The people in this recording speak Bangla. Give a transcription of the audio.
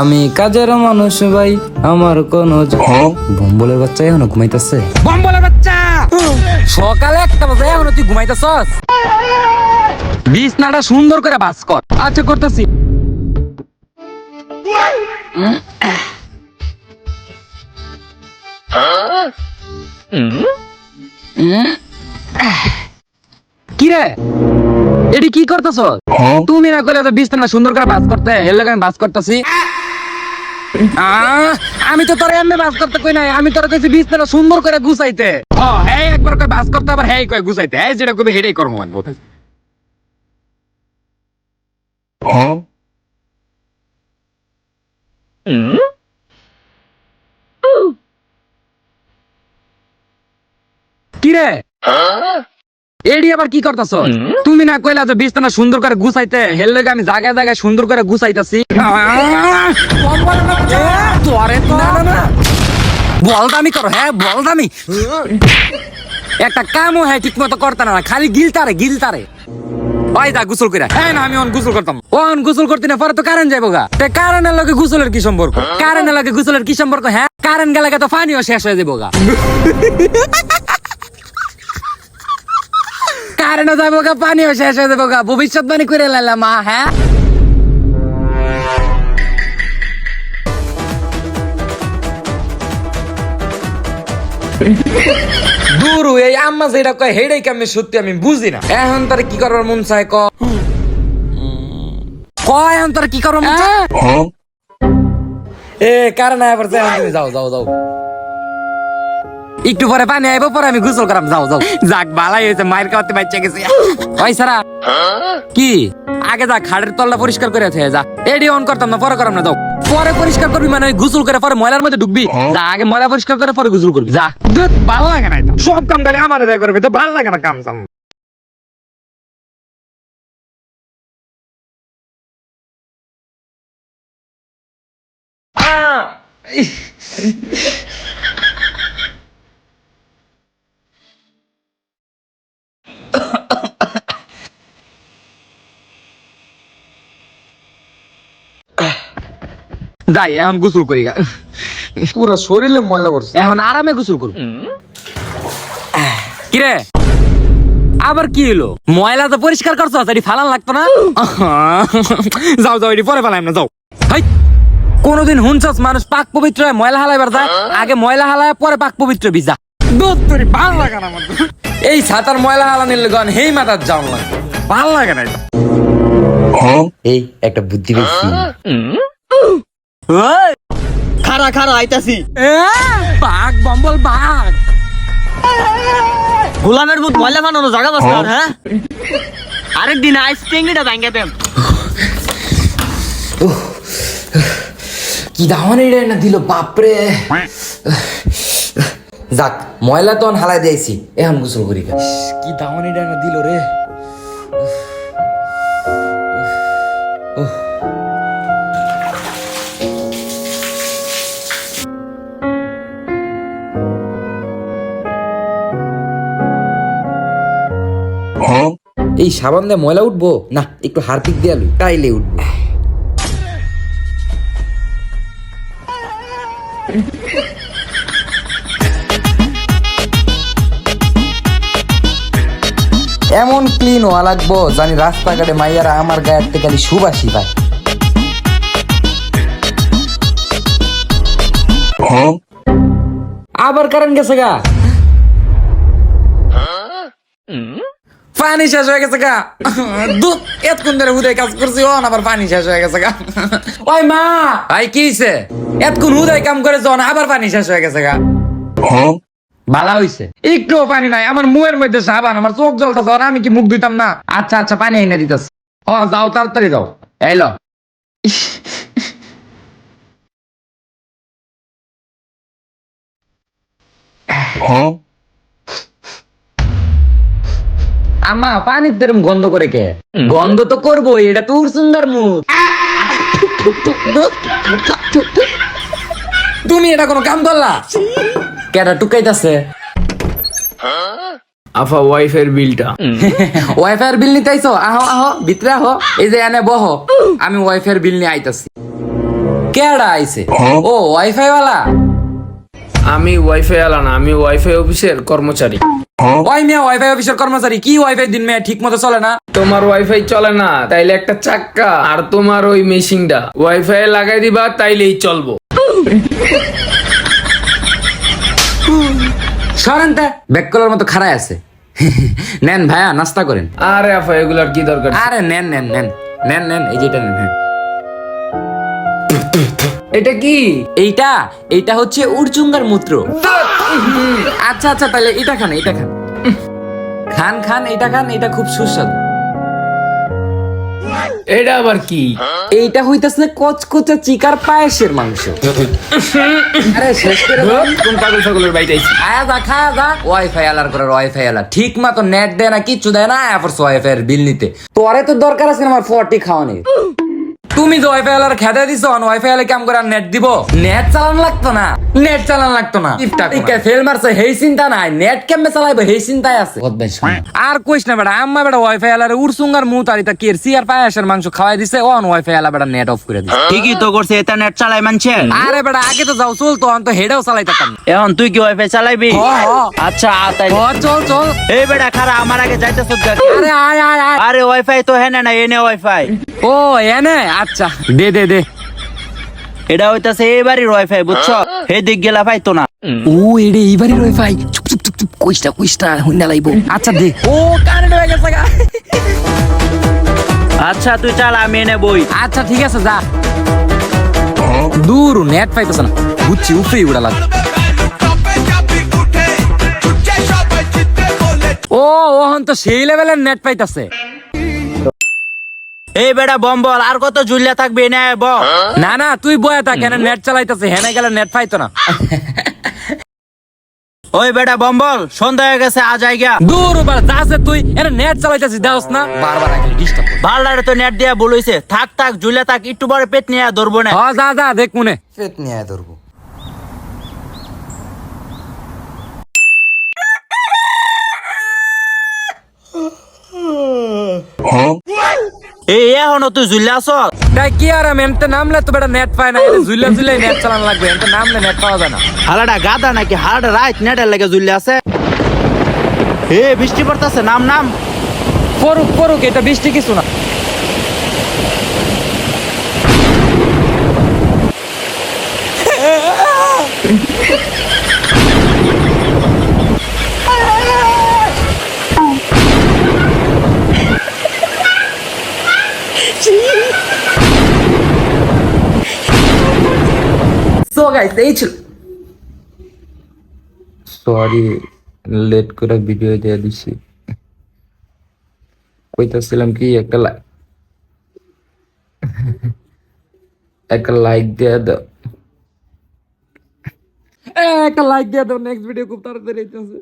আমি কাজের মানুষ ভাই, আমার কোনো বম্বলের বাচ্চা এখনো ঘুমাইতেছে। বম্বলের বাচ্চা সকালে 1টা বাজে এখনো তুই ঘুমাইতেছস? বিছনাটা সুন্দর করে ভাঁজ কর। আচ্ছা করতেছি। কিরে এটি কি করতেছ? তুমি না করলে তো বিছানা সুন্দর করে ভাঁজ করতে, এর লাগে আমি ভাঁজ করতেছি। আমি তো তোর এমনি ভাঁজ করতে কই নাই, আমি তোর কাছে বিছানা সুন্দর করে গুছাইতে। হ্যাঁ একবার কই ভাঁজ করতে, আবার হ্যাঁ কই গুছাইতে। হ্যাঁ যেটা কইবে সেটাই করবো মানে। কিরে এডি আবার কি করতেছ? তুমি না কইলা যে বিছানা সুন্দর করে গুছাইতে, হেল লাগে আমি জায়গায় জায়গায় সুন্দর করে গুছাইতাছি। তোরে তো বলদামি করো। হ্যাঁ বলদামি একটা কামও হ্যাঁ ঠিক মতো করতে না, খালি গিলতারে। ওই যা গোসল কইরা। হ্যাঁ না আমি অন গোসল করতাম, অন গোসল করতে না পরে তো কারেন্ট যাইবো গা। কারেন্টের লগে গোসলের কি সম্পর্ক? কারেন্টের লগে গোসলের কি সম্পর্ক? হ্যাঁ কারেন্ট গেলে তো পানিও শেষ হয়ে যাবো গা। কারেন্টও যাবো গা, পানিও শেষ হয়ে যাবো গা। ভবিষ্যৎবাণী করে লাইলা মা। হ্যাঁ দূর এই আম্মা যেটা কয় হেডাই আমি সত্যি আমি বুঝি না। এখন তার কি করবার মন চায় কয় এখন তার কি করবার মন চায়? এ কারণ আবার তুমি যাও যাও যাও, একটু পরে পানি আইবো, পরে আমি গোসল করাম। যাও যাও। যাক ভালাই হয়েছে, মায়ের খাওয়াতে বাচ্চা গেছে। ওই সারা কি আগে যা খাটের তলটা পরিষ্কার করে যা। এডি অন করতাম না, পরে করাম না। যাও পরে পরিষ্কার করবি মানে গোসল করে পরে ময়লার মধ্যে ঢুকবি। যা আগে ময়লা পরিষ্কার করে পরে গোসল করবি। যা ভালো লাগে না, সব কাম তাহলে আমার করবে তো ভালো লাগে না কাম সাম। যাই এখন গোসল করি, পুরো শরীরে ময়লা করছে। এখন আরামে গোসল করব। কিরে আবার কি হলো? ময়লা তো পরিষ্কার করছো, এটি ফালান লাগতো না? যাও যাও, এটি পরে ফালাইম না। যাও। কোনদিন হুনছস মানুষ পাক পবিত্র হয় ময়লা হালাইবার যায়? আগে ময়লা হালায় পরে পাক পবিত্র ভিজা। ভাল লাগে না আমার এই ছাতার ময়লা হালানির গান হেই মাথার যাও লাগে, ভাল লাগে না। এই একটা বুদ্ধি পেয়েছি। খারা খারা আইতাছি। বাঘ বম্বল বাঘ। গোলামের বুক ময়লা বানানো জায়গা বাস্তার। হ্যাঁ আরেকদিন আইস টেঙ্গিটা ভাঙ্গা দেন। কি দাওয়ানি রে না দিল বাপরে। যাক ময়লা তো হালাই দিয়েছি, এখন গোসল করি। কি দাওয়ানি রে না দিল রে। এই সাবান দিয়ে ময়লা উঠবো না, একটু হারপিক দিয়ে আলু তাইলে উঠবো। এমন ক্লিন হওয়া লাগবো জানি রাস্তাঘাটে মাইয়ারা আমার গায়ের থেকে খালি সুবাসি পায়। আবার কারেন্ট গেছে গা, পানি শেষ হয়ে গেছে গা। দুধ এতক্ষণ ধরে হুদায় কাজ করছি, আবার পানি শেষ হয়ে গেছে গা। ওই মা ভাই কি হইছে? এতক্ষণ হুদায় কাম করে যখন আবার পানি শেষ হয়ে গেছে গা। ভালো হইছে, একটু পানি নাই আমার মুখের মধ্যে সাবান, আমার চোখ জ্বলতা ধর, আমি কি মুখ ধুইতাম না? আচ্ছা আচ্ছা পানি এনে দিতেছ। যাও তাড়াতাড়ি যাও। এলো আমা পানির তেরম গন্ধ করে কে? গন্ধ তো করবো, এটা তোর সুন্দর মুখ। তুমি এটা কোনো কাম করলা? কেটা টুকাইতাছে? আফা ওয়াইফাই বিলটা। ওয়াইফাই বিল নিতে আইছো? আহো আহো ভিতরে আহো, এই যে এনে বহো, আমি ওয়াইফাই বিল নিয়ে আইতাছি। কেডা আইছে? ও ওয়াইফাই ওয়ালা। আমি ওয়াইফাই আলা না, আমি ওয়াইফাই অফিসের কর্মচারী। ওই মিয়া ওয়াইফাই অফিসের কর্মচারী, কি ওয়াইফাই দিন মিয়া ঠিক মতো চলে না? তোমার ওয়াইফাই চলে না, তাইলে একটা চাক্কা আর তোমার ওই মেশিনটা ওয়াইফাই লাগাই দিবা, তাইলেই চলবো। সরেন তা, ব্যাক কলার মতো খাড়ায় আছে। নেন ভাইয়া, নাস্তা করেন। আরে আফা, এগুলার কি দরকার? আরে নেন নেন নেন নেন নেন, এই যেটা নেন। হ্যাঁ, এটা কি? এইটা হচ্ছে উড়চুঙ্গার মূত্র। আচ্ছা আচ্ছা, তাহলে এটা খান, এটা খান। খান খান, এটা খান, এটা খুব সুস্বাদু। এটা আবার কি? এইটা হইতাছে কচকচা চিকার পায়েসের মাংস। আরে শেষ করে দাও। কোন পাগল ছাগলের বাইরে আইছি? আয়া যা, খায়া যা। ওয়াইফাই আলার করে ওয়াইফাই আলা ঠিক মতো নেট দেয় না, কিচ্ছু দেয় না, এরপর ওয়াইফাই এর বিল নিতে। তোরে তো দরকার আছে আমার 40 খাওয়ানি। তুমি তো ওয়াইফাই আলার খেতে দিছো, ওয়াইফাই আলা কাম করে আর নেট দিব? নেট চালান লাগতো না, নেট চালান লাগতো না। টিপটা ফেল মারছে, হেই চিন্তা নাই, নেট কেমনে চালাইবো হেই চিন্তায় আছে। আর কইস না বেটা, আম্মা বেটা ওয়াইফাই আলার উড়সুঙ্গার মুত আর এটা কেরসি আর পায়েসের মাংস খাওয়াই দিছে, অন ওয়াইফাই আলা বেটা নেট অফ করে দিছে। ঠিকই তো করছে, এটা নেট চালাই মানছে। আরে বেটা আগে তো যাও চলতো, অন তো হেডেও চালাইতাম। এখন তুই কি ওয়াইফাই চালাইবি? আচ্ছা তাই চল চল। এই বেটা খারা, আমার আগে যাইতে সজ্জা। আরে আয় আয় আয়। আরে ওয়াইফাই তো হ্যাঁ না, এনে ওয়াইফাই। ও এনে, আচ্ছা দে দে দে। এটা হইতাছে এই বাড়ির ওয়াইফাই, বুঝছো? এই দিক গেলা পাইতো না। ও এডে এইবারই ওয়াইফাই। চুপ চুপ চুপ চুপ, কইস্টা হুন্না লাইবো। আচ্ছা দে। ও কারেন্ট হয়ে গেছে গা। আচ্ছা তুই চালা, আমি এনে বই। আচ্ছা ঠিক আছে, যা। দূর নেট পাইতেছ না, বুঝছি, উপরেই উড়া লাগবে। ও ওহন তো সেই লেভেলের নেট পাইতাছে। এই বেটা বম্বল, আর কত ঝুলিয়া থাকবি? এনে ব। না না, তুই বয়া থাক, এনে নেট চালাইতেছে, হেনে গেলে নেট পাইতো না। ওই বেটা বম্বল, সন্ধ্যা হয়ে গেছে, আজ আই গা। দূর বার যাচ্ছে, তুই এনে নেট চালাইতেছিস, দেওস না, বারবার আগে ডিস্টার্ব। ভাল্লারে তো নেট দিয়া বলইছে, থাক থাক ঝুলিয়া থাক, একটু বড় পেট নিয়ে ধরবো না। হ্যাঁ যা যা, দেখ মনে। পেট নিয়ে ধরবো। এই এখনো তুই ঝুলিয়া আছ? তাই কি আর আমি এনতে নামলে তো বেটা নেট পায় না, ঝুলে ঝুলে নেট চালান লাগবে, এনতে নামলে নেট পাওয়া যায় না। হালাটা গাদা নাকি হালাটা রাইট নেটের লাগে ঝুলিয়া আছে? এ বৃষ্টি পড়তাছে, নাম নাম। পড়ুক পড়ুক, এটা বৃষ্টি কিছু না। সো গাইস, এই ছিল। সরি লেট করে ভিডিও দিয়ে দিছি। কইতাছিলাম কি, একটা লাইক দিয়ে দাও, একটা লাইক দিয়ে দাও। নেক্সট ভিডিও খুব তাড়াতাড়ি হইতেছে।